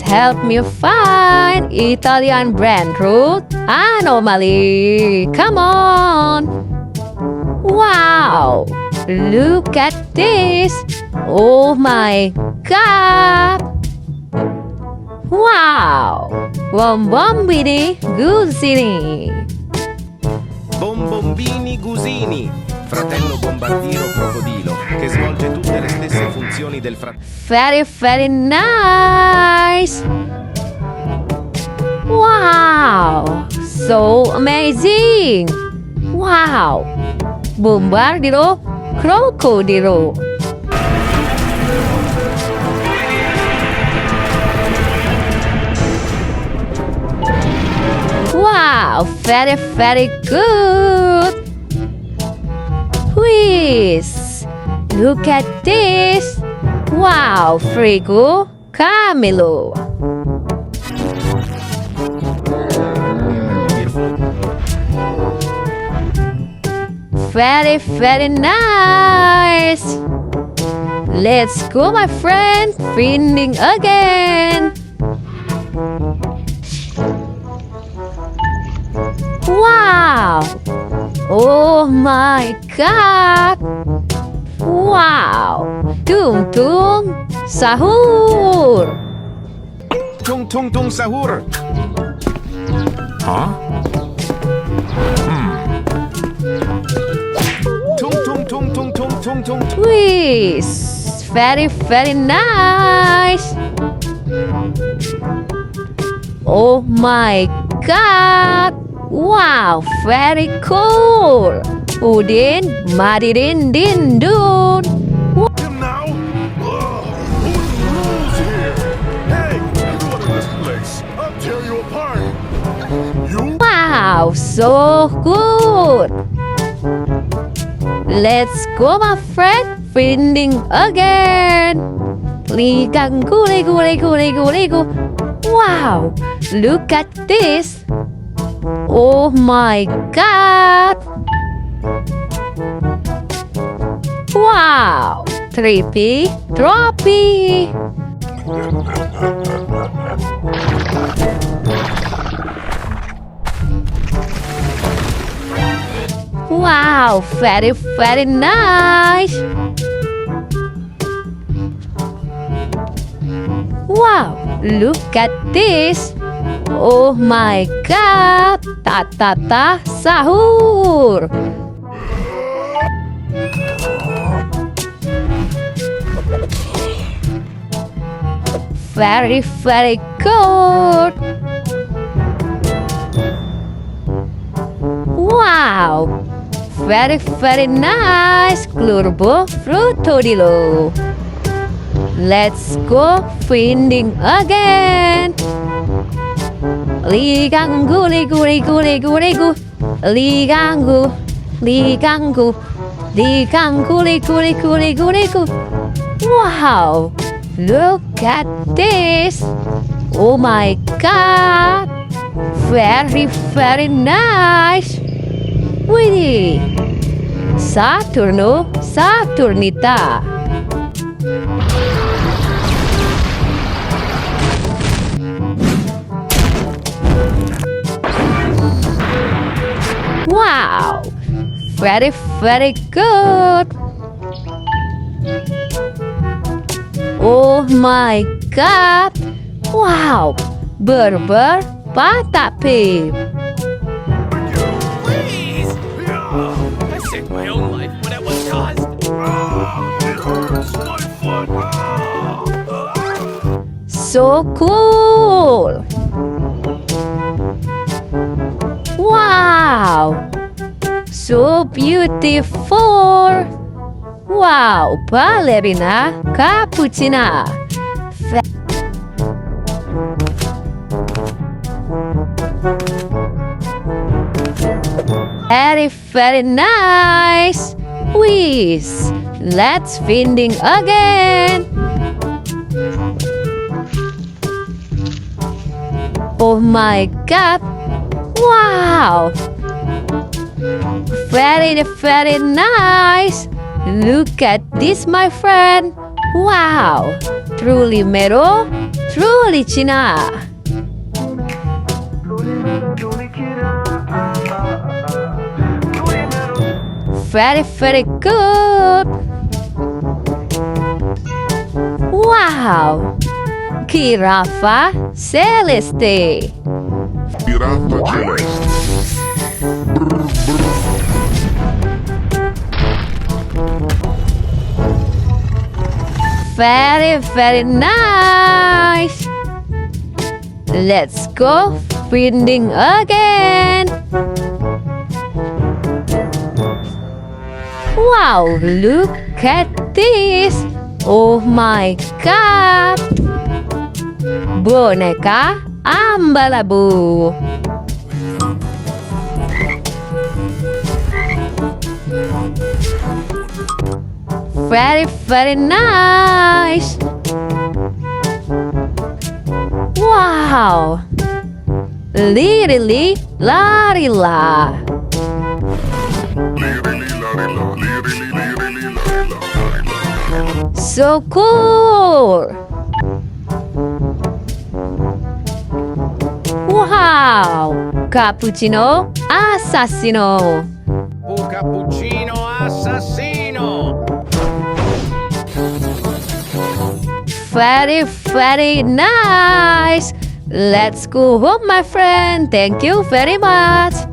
help me find Italian Brainrot Anomali. Come on. Wow, look at this. Oh my God. Wow, Bombombini Guzini. Bombombini Guzini, fratello bombardiero crocodilo, che svolge tutte le stesse funzioni del fratello. Very, very nice. Wow, so amazing. Wow, Bombardiero crocodilo. Wow, very, very good. Whiz, look at this. Wow, Frigo Camilo. Very, very nice. Let's go, my friend. Finding again. Wow! Oh my God! Wow! Tung Tung Sahur! Tung Sahur! Huh? Tung. Whiz! Very, very nice! Oh my God! Wow, very cool. Udin, Madidin, Din, Dun. Him now? Who's the rules here? Hey, you look at this place. I'll tear you apart. You? Wow, so good. Let's go, my friend. Finding again. Ligangu, ligu, ligu, ligu, ligu. Wow, look at this. Oh my God! Wow! Trippy, droppy! Wow! Very, very nice! Wow! Look at this! Oh my God! Ta sahur! Very, very good! Wow! Very, very nice! Glurbo frutodilo! Let's go finding again! Ligangu, ligu, ligu, ligu, ligu. Ligangu, ligangu, ligangu, ligu, ligu, ligu, ligu. Wow, look at this. Oh my God, very, very nice. Wih, Saturno, Saturnita. Wow, very, very good. Oh my God. Wow, Berber Patapi. Please! I saved my own life, but at what cost? It hurts. My foot. So cool. Wow, so beautiful. Wow, Balerina Cappucina. Very, very nice. Whiz, let's finding again. Oh my God. Wow! Very, very nice! Look at this, my friend! Wow! Truly mero, truly Cina. Very, very good. Wow! Giraffa celeste. Pirata celeste. Very, very nice. Let's go feeding again. Wow, look at this. Oh my god. Boneka Ambalabu. Very, very nice. Wow. Lirili larila. So cool. Wow. Cappuccino assassino. Un cappuccino assassino! Very, very nice. Let's go home, my friend. Thank you very much.